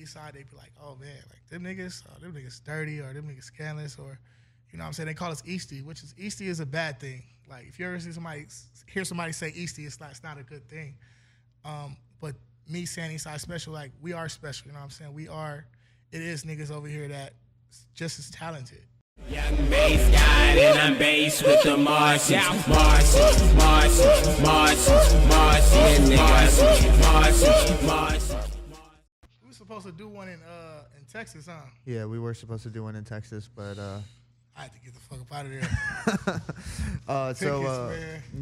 East Side, they be like, oh man, like them niggas dirty, or them niggas scandalous, or you know what I'm saying? They call us Eastie, which is Eastie is a bad thing. Like if you ever hear somebody say Eastie, it's not a good thing. But me saying East Side special, like we are special, you know what I'm saying? It is niggas over here that just as talented. Young bass guy, and I'm bass with the Martians, Martians. We were supposed to do one in Texas, huh? Yeah, we were supposed to do one in Texas, but I had to get the fuck up out of there.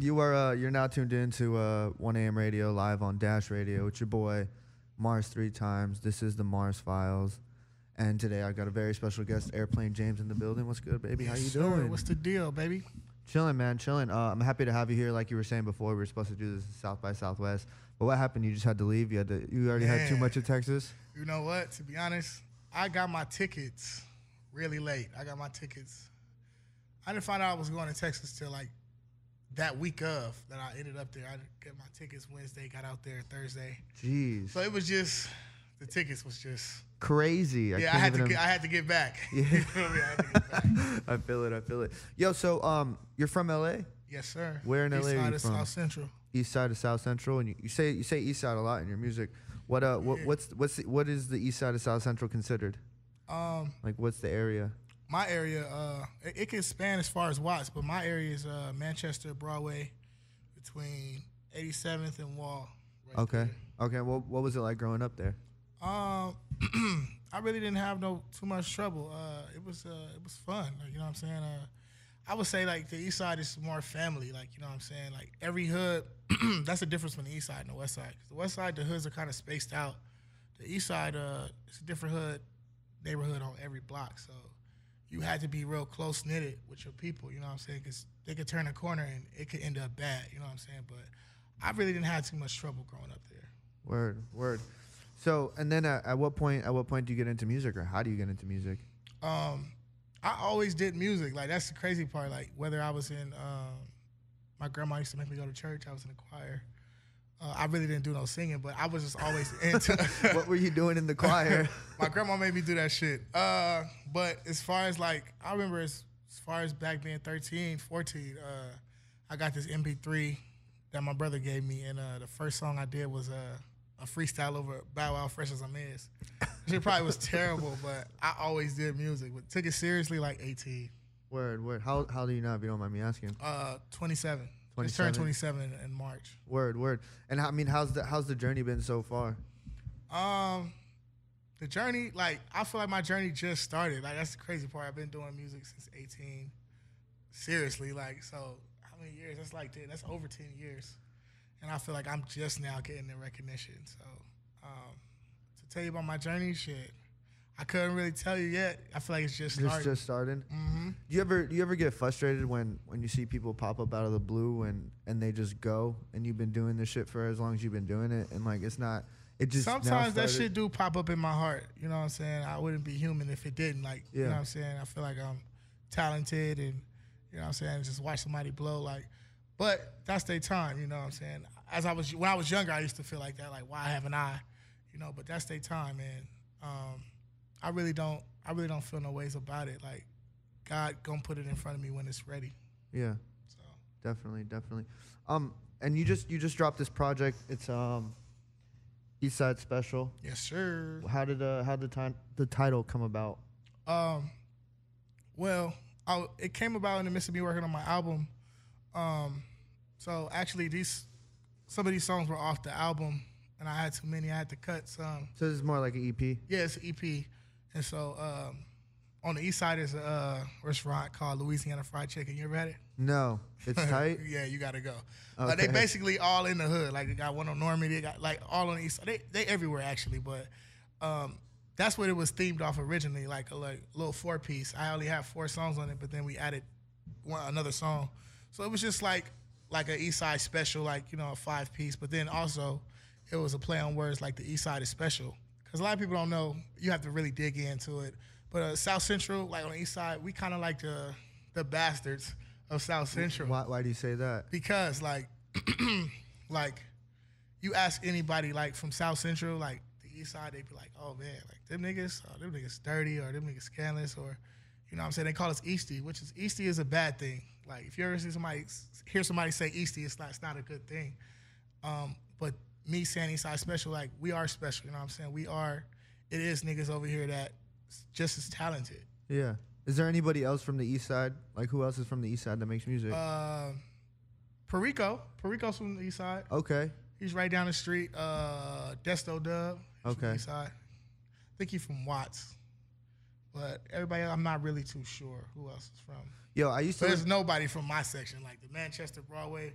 You're now tuned in to 1 a.m. radio live on Dash Radio. It's your boy Mars 3 times. This is the Mars Files. And today I got a very special guest, Airplane James, in the building. What's good, baby? How you doing? What's the deal, baby? Chilling, man, chilling. I'm happy to have you here. Like you were saying before, we were supposed to do this in South by Southwest. But what happened? You just had to leave? You already had too much of Texas? You know what? To be honest, I got my tickets really late. I didn't find out I was going to Texas till like that week of that I ended up there. I got my tickets Wednesday, got out there Thursday. Jeez. So it was just, the tickets was just crazy. I had to get back. Yeah. You feel me? I had to get back. I feel it. Yo, so you're from LA? Yes, sir. Where in LA are you East side from? of South Central. East side of South Central, and you say East side a lot in your music. What is the East side of South Central considered? Like what's the area? My area, it can span as far as Watts, but my area is Manchester, Broadway, between 87th and Wall. Right Okay. there. Okay. Well, what was it like growing up there? I really didn't have too much trouble. It was fun. Like, you know what I'm saying? I would say like the East Side is more family. Like, you know what I'm saying? Like every hood, that's the difference between the East Side and the West Side. 'Cause the West Side, the hoods are kind of spaced out. The East Side, it's a different neighborhood on every block. So you had to be real close knitted with your people. You know what I'm saying? Because they could turn a corner and it could end up bad. You know what I'm saying? But I really didn't have too much trouble growing up there. Word. So, and then at what point do you get into music, or how do you get into music? I always did music. Like, that's the crazy part. Like, whether I was in, my grandma used to make me go to church. I was in the choir. I really didn't do no singing, but I was just always into. What were you doing in the choir? My grandma made me do that shit. But as far as like, I remember as far as back being 13, 14, I got this MP3 that my brother gave me, and the first song I did was a freestyle over Bow Wow, Fresh as I'm Is. It probably was terrible, but I always did music. But took it seriously like 18. Word. How do you know, if you don't mind me asking? 27. Just turned 27 in March. Word. And how's the journey been so far? The journey, like, I feel like my journey just started. Like, that's the crazy part. I've been doing music since 18. Seriously, like, so how many years? That's over 10 years. And I feel like I'm just now getting the recognition. So to tell you about my journey, shit, I couldn't really tell you yet. I feel like it's just starting. It's just starting? Mm-hmm. Do you ever get frustrated when you see people pop up out of the blue and they just go, and you've been doing this shit for as long as you've been doing it, and like it just sometimes that shit do pop up in my heart. You know what I'm saying? I wouldn't be human if it didn't. Like, you know what I'm saying? I feel like I'm talented, and you know what I'm saying? Just watch somebody blow, like, but that's their time, you know what I'm saying? When I was younger, I used to feel like that, like, why haven't I? You know, but that's their time, man. I really don't feel no ways about it. Like, God gonna put it in front of me when it's ready. Yeah. So definitely. And you just dropped this project. It's East Side Special. Yes, sir. How did the title come about? Well, it came about in the midst of me working on my album. So actually, some of these songs were off the album, and I had too many. I had to cut some. So this is more like an EP. Yeah, it's an EP. And so on the East Side is a restaurant called Louisiana Fried Chicken. You ever had it? No. It's tight? Yeah, you got to go. Okay. They basically all in the hood. Like, they got one on Normandy. They got, like, all on the East Side. They everywhere, actually. But that's what it was themed off originally, like a little 4-piece. I only have 4 songs on it, but then we added another song. So it was just like an East Side special, like, you know, a 5-piece. But then also it was a play on words, like the East Side is special. Because a lot of people don't know. You have to really dig into it. But South Central, like on the East Side, we kind of like the bastards of South Central. Why do you say that? Because, like, like, you ask anybody, like, from South Central, like, the the East Side, they be like, oh man, like them niggas dirty or them niggas scandalous or, you know what I'm saying? They call us Eastie, which is Eastie is a bad thing. Like if you ever hear somebody say Eastie, it's not a good thing. But me saying East Side special, like we are special. You know what I'm saying? It is niggas over here that just as talented. Yeah. Is there anybody else from the East Side? Like who else is from the East Side that makes music? Perico. Perico's from the East Side. Okay. He's right down the street. Desto Dub. He's from the East Side. I think he's from Watts. But everybody, I'm not really too sure who else is from. Yo, there's nobody from my section, like the Manchester Broadway.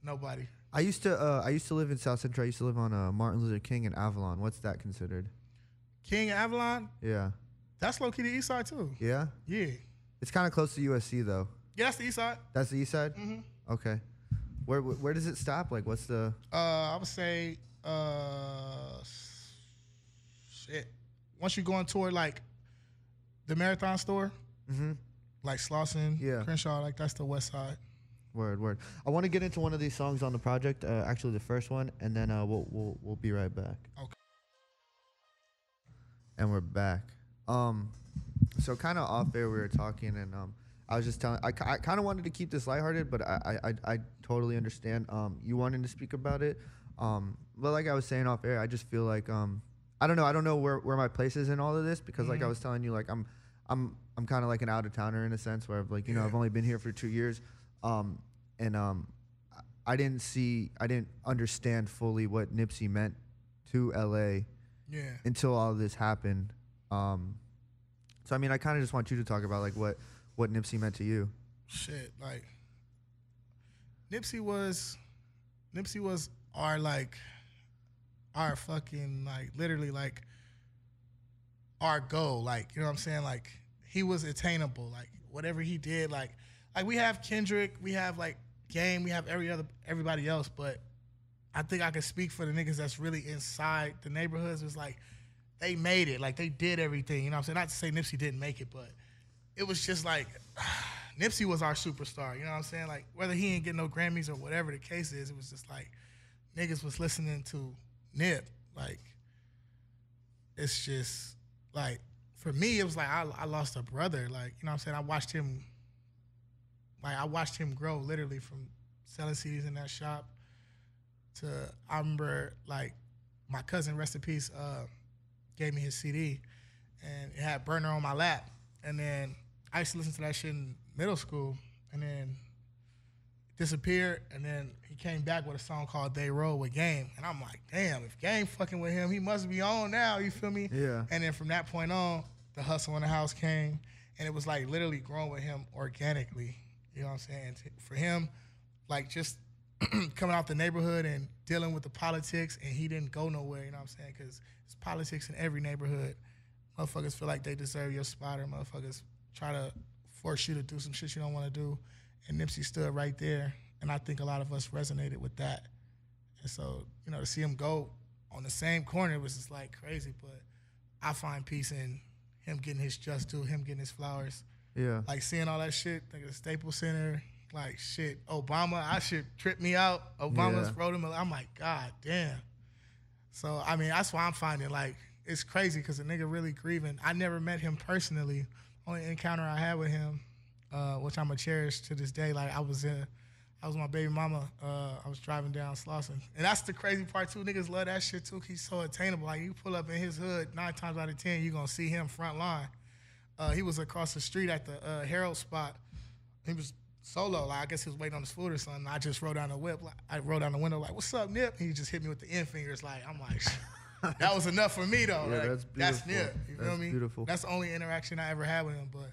Nobody. I used to live in South Central. I used to live on Martin Luther King and Avalon. What's that considered? King and Avalon? Yeah. That's low-key the East Side, too. Yeah? Yeah. It's kind of close to USC, though. Yeah, that's the East Side. That's the East Side? Mm-hmm. Okay. Where does it stop? Like, what's the... I would say, shit. Once you go on toward, like, the Marathon store, like Slauson, Crenshaw, like, that's the West Side. Word. I want to get into one of these songs on the project, actually the first one, and then we'll be right back. Okay. And we're back. So kind of off air we were talking, and I was just telling, I kind of wanted to keep this lighthearted, but I totally understand you wanting to speak about it. But like I was saying off air, I just feel like I don't know where my place is in all of this, because like I was telling you, like I'm kind of like an out of towner in a sense where I've, like, you know, I've only been here for 2 years. I didn't understand fully what Nipsey meant to LA until all of this happened. So I mean, I kind of just want you to talk about like what Nipsey meant to you. Shit, like Nipsey was our fucking, like, literally, like, our goal. Like, you know what I'm saying? Like, he was attainable. Like, whatever he did, like we have Kendrick, we have like Game, we have everybody else, but I think I can speak for the niggas that's really inside the neighborhoods. It was like they made it, like they did everything. You know what I'm saying? Not to say Nipsey didn't make it, but it was just like Nipsey was our superstar. You know what I'm saying? Like whether he ain't get no Grammys or whatever the case is, it was just like niggas was listening to Nip. Like it's just like for me, it was like I lost a brother. Like, you know what I'm saying? I watched him grow literally from selling CDs in that shop to, I remember, like, my cousin, rest in peace, gave me his CD, and it had Burner on my lap. And then I used to listen to that shit in middle school, and then it disappeared, and then he came back with a song called They Roll with Game. And I'm like, damn, if Game fucking with him, he must be on now, you feel me? Yeah. And then from that point on, the Hustle in the House came, and it was like literally growing with him organically. You know what I'm saying? For him, like just coming out the neighborhood and dealing with the politics, and he didn't go nowhere, you know what I'm saying? Because it's politics in every neighborhood. Motherfuckers feel like they deserve your spot, or motherfuckers try to force you to do some shit you don't want to do. And Nipsey stood right there, and I think a lot of us resonated with that. And so, you know, to see him go on the same corner was just like crazy, but I find peace in him getting his just due, him getting his flowers. Yeah. Like seeing all that shit, like the Staples Center, like shit, Obama, that shit tripped me out. Obama's wrote him, I'm like, God damn. So, I mean, that's why I'm finding, like, it's crazy because the nigga really grieving. I never met him personally. Only encounter I had with him, which I'm going to cherish to this day, like I was with my baby mama. I was driving down Slauson. And that's the crazy part, too. Niggas love that shit, too. He's so attainable. Like, you pull up in his hood, 9 times out of 10, you're going to see him front line. He was across the street at the Herald spot. He was solo. Like, I guess he was waiting on his food or something. I just rolled down the whip. Like, I rolled down the window like, what's up, Nip? And he just hit me with the end fingers. Like, I'm like, that was enough for me, though. Yeah, like, that's beautiful. That's Nip. You feel me? Beautiful. That's the only interaction I ever had with him. But,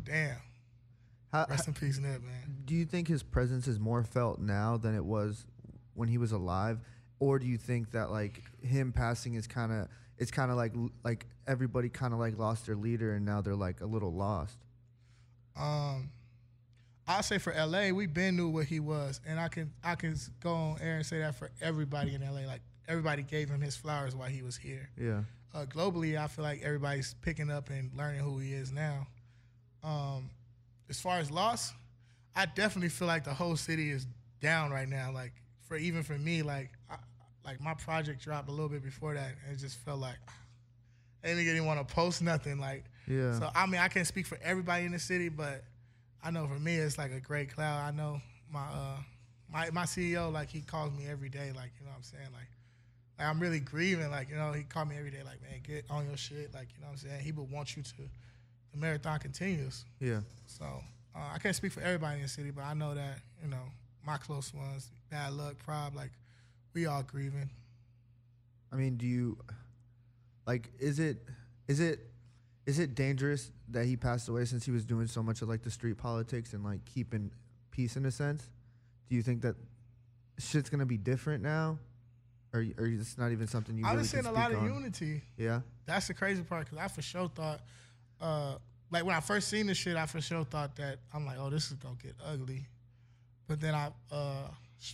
damn. Rest in peace, Nip, man. Do you think his presence is more felt now than it was when he was alive? Or do you think that, like, him passing is kind of... It's kind of like everybody kind of like lost their leader, and now they're like a little lost. I'll say for LA, we been knew what he was, and I can go on air and say that for everybody in LA. Like everybody gave him his flowers while he was here. Yeah. Globally, I feel like everybody's picking up and learning who he is now. As far as loss, I definitely feel like the whole city is down right now. Like even for me, like like my project dropped a little bit before that, and it just felt like any nigga didn't want to post nothing. Like, Yeah. so I mean, I can't speak for everybody in the city, but I know for me it's like a great cloud. I know my CEO, like he calls me every day, like, you know what I'm saying, like I'm really grieving, like, you know, he called me every day, like, man, get on your shit, like, you know what I'm saying. He would want you to, the marathon continues. Yeah. So I can't speak for everybody in the city, but I know that, you know, my close ones, Bad Luck, Prob, like, we all grieving. I mean, do you like? Is it dangerous that he passed away since he was doing so much of like the street politics and like keeping peace in a sense? Do you think that shit's gonna be different now, or it's not even something you? I've really been seeing can a lot speak of on? unity. Yeah. That's the crazy part, because I for sure thought, like when I first seen this shit, I for sure thought that I'm like, oh, this is gonna get ugly. But then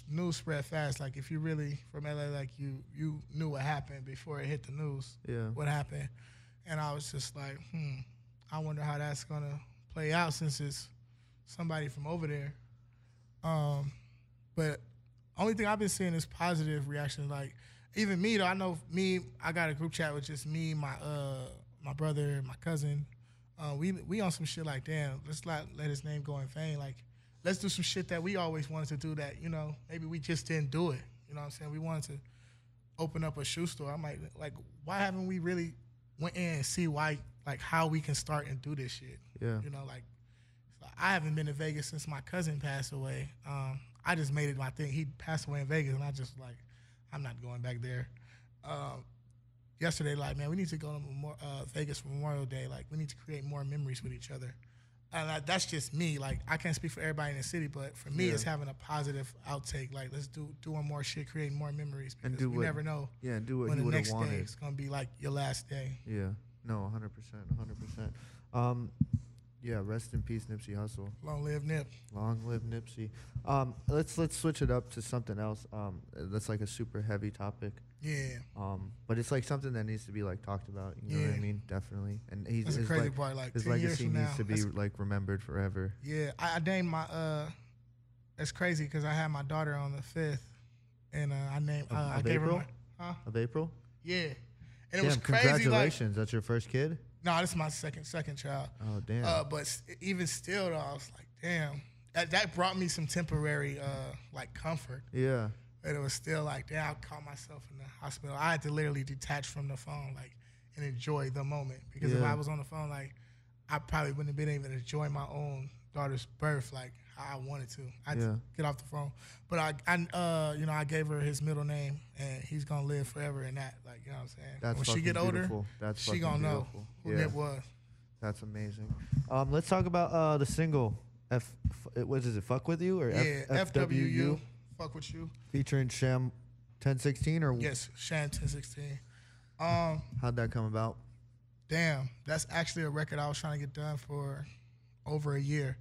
news spread fast. Like if you really from LA, like you knew what happened before it hit the news. Yeah. What happened, and I was just like, I wonder how that's gonna play out since it's somebody from over there. But only thing I've been seeing is positive reaction. Like even me though, I know me. I got a group chat with just me, my brother, my cousin. We on some shit like, damn, let's not let his name go in vain. Like, let's do some shit that we always wanted to do that, you know, maybe we just didn't do it. You know what I'm saying? We wanted to open up a shoe store. I'm like, why haven't we really went in and see why, like, how we can start and do this shit? Yeah. You know, like, I haven't been to Vegas since my cousin passed away. I just made it my thing. He passed away in Vegas, and I just, like, I'm not going back there. Yesterday, like, man, we need to go to Vegas for Memorial Day. Like, we need to create more memories with each other. And that's just me. Like, I can't speak for everybody in the city, but for me, it's having a positive outtake. Like, let's doing more shit, creating more memories, because do we what- never know Yeah. Do what when he the would have next day wanted. is gonna be like your last day. Yeah. No. 100%. 100%. Yeah. Rest in peace, Nipsey Hussle. Long live Nip. Long live Nipsey. Let's switch it up to something else. That's like a super heavy topic. Yeah, But it's like something that needs to be like talked about. You know what I Yeah. mean? Definitely. And he's that's the his, crazy like, part. Like his 10 years legacy from needs now, to be like remembered forever. yeah. I named my It's crazy because I had my daughter on the 5th, and I named I Of gave April? her my, Of April. yeah, and it Damn, was crazy. Like, congratulations! That's your first kid. no, this is my second child. Oh damn. But even still, though, I was like, damn, that brought me some temporary like comfort. Yeah. But it was still like, damn, I caught myself in the hospital. I had to literally detach from the phone, like, and enjoy the moment. Because if Yeah. I was on the phone, like, I probably wouldn't have been able to enjoy my own daughter's birth like how I wanted to. I had Yeah. to get off the phone. But I gave her his middle name, and he's gonna live forever in that. Like, you know what I'm saying? That's when she fucking get older, beautiful. That's she fucking gonna know beautiful. who Yeah. Nip was. That's amazing. Let's talk about the single. What is it? Fuck with you or Yeah, FWU. Fuck with you. featuring Sham 1016 or Yes, Shan 1016. how'd that come about? Damn, that's actually a record I was trying to get done for over a year.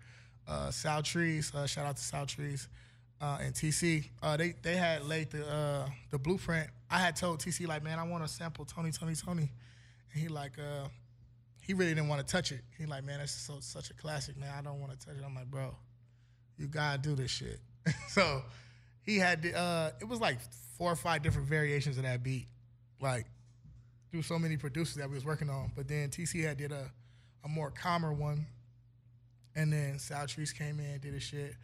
Sal Trees, shout out to Sal Trees, and TC. They had laid the blueprint. I had told TC, like, man, I want to sample Tony. And he like, he really didn't want to touch it. He like, man, that's such a classic, man. I don't want to touch it. I'm like, bro, you gotta do this shit. So he had it was like 4 or 5 different variations of that beat, like through so many producers that we was working on. But then TC had did a more calmer one, and then Sal Trees came in, did his shit,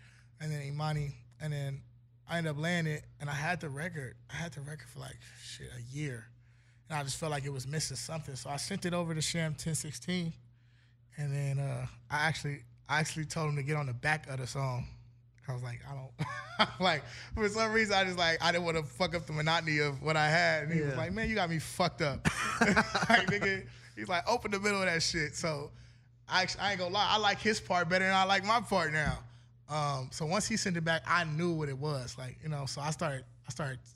and then Imani, and then I ended up laying it, and I had the record for like a year, and I just felt like it was missing something. So I sent it over to Sham 1016, and then I actually told him to get on the back of the song. I was like, I don't, like, for some reason, I didn't want to fuck up the monotony of what I had. And he was like, man, you got me fucked up. Like, nigga, he's like, open the middle of that shit. So I ain't gonna lie, I like his part better than I like my part now. So once he sent it back, I knew what it was. Like, you know, so I started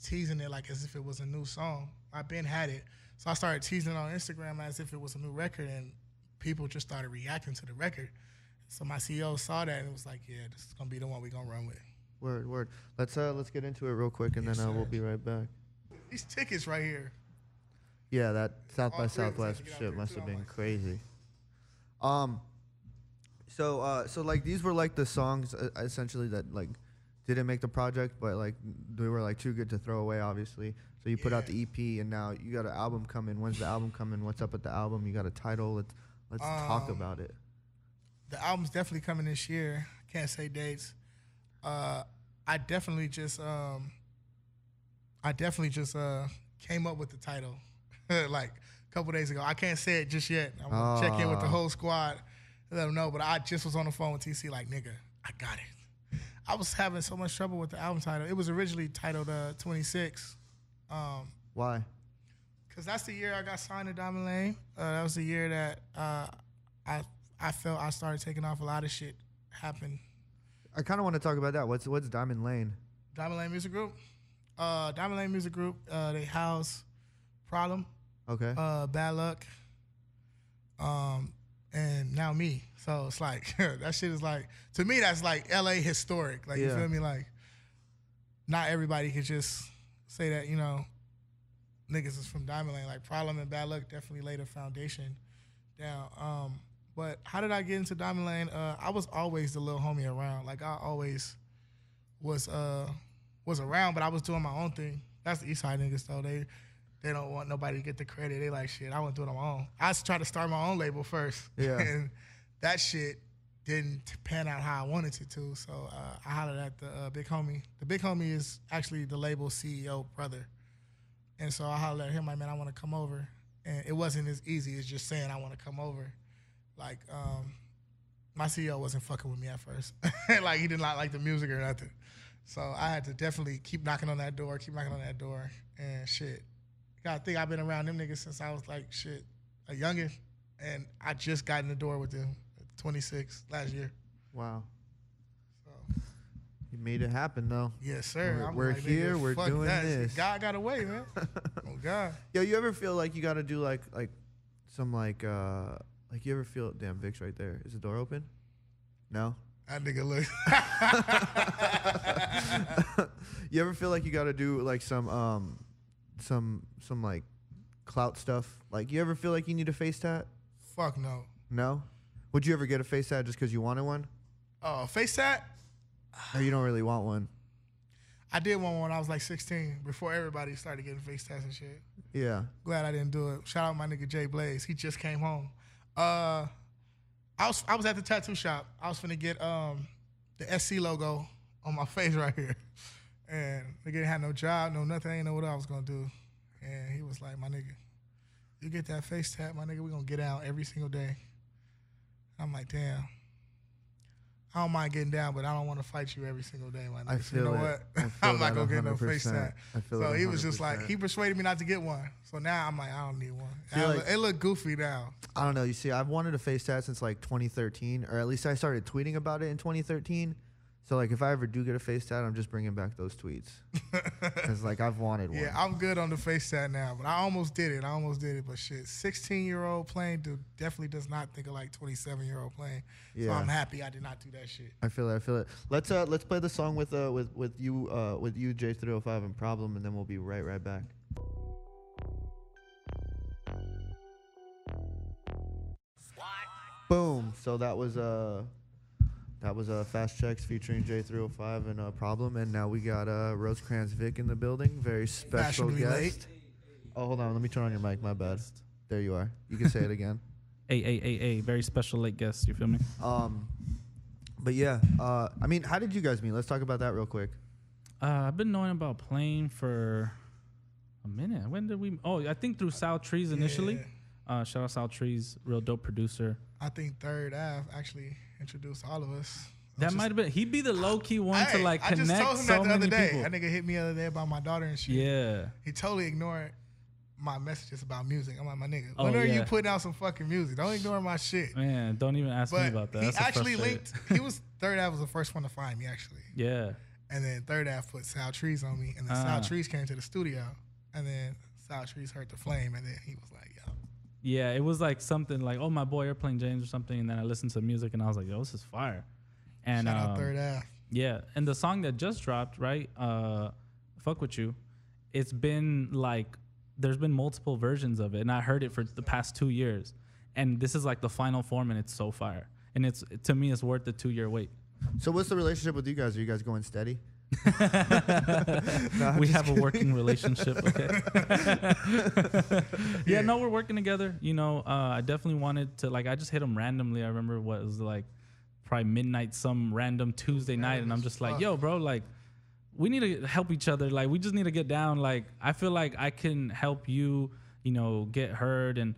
teasing it like as if it was a new song. I been had it. So I started teasing it on Instagram as if it was a new record, and people just started reacting to the record. So my CEO saw that and was like, yeah, this is gonna be the one we're gonna run with. Word. Let's get into it real quick and Yes, then we'll sir. be right back. These tickets right here. Yeah, that South by All three of us Southwest had to get out shit there, must too. have I'm been like- crazy. So like these were like the songs essentially that like didn't make the project, but like they were like too good to throw away, obviously. So you put out the EP, and now you got an album coming. When's the album coming? What's up with the album? You got a title. Let's talk about it. The album's definitely coming this year. Can't say dates. I definitely just came up with the title like a couple days ago. I can't say it just yet. I'm gonna check in with the whole squad and let them know. But I just was on the phone with TC like, nigga, I got it. I was having so much trouble with the album title. It was originally titled 26. Why? Because that's the year I got signed to Diamond Lane. That was the year that I felt I started taking off. A lot of shit happened. I kind of want to talk about that. What's Diamond Lane? Diamond Lane Music Group. Diamond Lane Music Group. They house Problem. Okay. Bad Luck. And now me. So it's like that shit is like, to me that's like LA historic. Like, you feel me? Like, not everybody could just say that, you know, niggas is from Diamond Lane. Like, Problem and Bad Luck definitely laid a foundation down. But how did I get into Diamond Lane? I was always the little homie around. Like, I always was around, but I was doing my own thing. That's the East Side niggas though. They don't want nobody to get the credit. They like, shit, I went doing it on my own. I tried to start my own label first. Yeah. And that shit didn't pan out how I wanted it to. So I hollered at the big homie. The big homie is actually the label CEO brother. And so I hollered at him like, man, I want to come over. And it wasn't as easy as just saying I want to come over. Like, my CEO wasn't fucking with me at first. Like, he did not like the music or nothing. So I had to definitely keep knocking on that door, and shit. Gotta think I've been around them niggas since I was like, shit, a youngin'. And I just got in the door with them at 26 last year. Wow. So, You made it happen, though. yes, sir. We're like, here. nigga, We're fuck doing that. this. God got away, man. Oh, God. Yo, you ever feel like you got to do like some like you ever feel, damn, Vic's right there. Is the door open? No? That nigga look. You ever feel like you got to do like some like clout stuff? Like, you ever feel like you need a face tat? Fuck no. No? Would you ever get a face tat just because you wanted one? Oh, face tat? Or you don't really want one? I did one when I was like 16, before everybody started getting face tats and shit. Yeah. Glad I didn't do it. Shout out my nigga Jay Blaze. He just came home. I was at the tattoo shop. I was finna get the SC logo on my face right here. And nigga didn't have no job, no nothing. I didn't know what I was gonna do. And he was like, my nigga, you get that face tat, my nigga, we gonna get out every single day. I'm like, damn. I don't mind getting down, but I don't want to fight you every single day, my nigga. I feel you know it. what? I I'm feel not gonna that get no face 100%. tat. I feel So it he was just 100%. like, he persuaded me not to get one. So now I'm like, I don't need one. Feel like- It look goofy now. I don't know. You see, I've wanted a face tat since like 2013, or at least I started tweeting about it in 2013. So like, if I ever do get a face tat, I'm just bringing back those tweets. Cause like, I've wanted one. Yeah, I'm good on the face tat now, but I almost did it. But shit, 16-year-old playing definitely does not think of like 27-year-old playing. So Yeah. I'm happy I did not do that shit. I feel it. Let's play the song with you J305 and Problem, and then we'll be right back. Boom. So that was Fast Checks featuring J305 and Problem, and now we got Rosecrans Vic in the building. Very special Fashionably guest. late. Oh, hold on. Let me turn on your mic. My bad. There you are. You can say it again. A very special late guest. You feel me? But yeah. I mean, how did you guys meet? Let's talk about that real quick. I've been knowing about Plane for a minute. When did we? Oh, I think through Sal Trees initially. Shout out Sal Trees, real dope producer. I think Third Ave actually introduced all of us. That might have been. He'd be the low key one to like I connect just told him so that the other many day. people. That nigga hit me the other day about my daughter and shit. Yeah. He totally ignored my messages about music. I'm like, my nigga, Oh, when are you yeah. putting out some fucking music? Don't ignore my shit. Man, don't even ask me But about that. he That's so actually frustrating. linked. Third Ave was the first one to find me actually. Yeah. And then Third Ave put Sal Trees on me, and then Sal Trees came to the studio, and then Sal Trees heard the flame, and then he was like, yo. Yeah, it was like something like, oh, my boy Airplane James or something. And then I listened to music and I was like, yo, this is fire. And Shout out Third Ave. yeah, and the song that just dropped, right? Fuck With You. It's been like, there's been multiple versions of it. And I heard it for the past 2 years. And this is like the final form and it's so fire. And it's, to me, it's worth the 2-year wait. So what's the relationship with you guys? Are you guys going steady? No, I'm We just have a working relationship. Okay. Yeah, no, we're working together. You know, I definitely wanted to, like, I just hit him randomly. I remember what it was like, probably midnight, some random Tuesday night, and I'm just like, yo, bro, like, we need to help each other. Like, we just need to get down. Like, I feel like I can help you, you know, get heard, and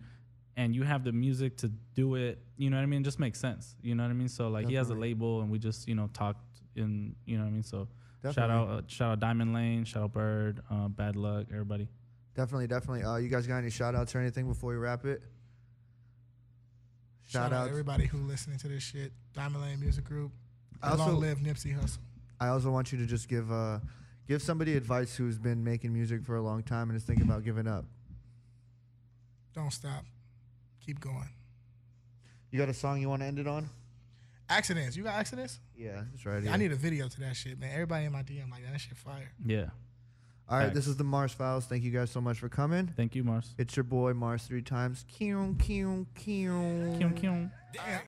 you have the music to do it. You know what I mean? It just makes sense. You know what I mean? So like, he has a Definitely. label, and we just, you know, talked in, you know what I mean? So Definitely. shout out Diamond Lane, shout out Bird, Bad Luck, everybody. Definitely. You guys got any shout outs or anything before we wrap it? Shout out everybody who listening to this shit. Diamond Lane Music Group. Also- Long live Nipsey Hussle. I also want you to just give somebody advice who's been making music for a long time and is thinking about giving up. Don't stop. Keep going. You got a song you want to end it on? Accidents. You got accidents? Yeah, that's right. I need a video to that shit, man. Everybody in my DM like that shit fire. Yeah. All right, Facts. this is the Mars Files. Thank you guys so much for coming. Thank you, Mars. It's your boy Mars 3 times. Kion, kion, kion. Kyung, kyung. Damn.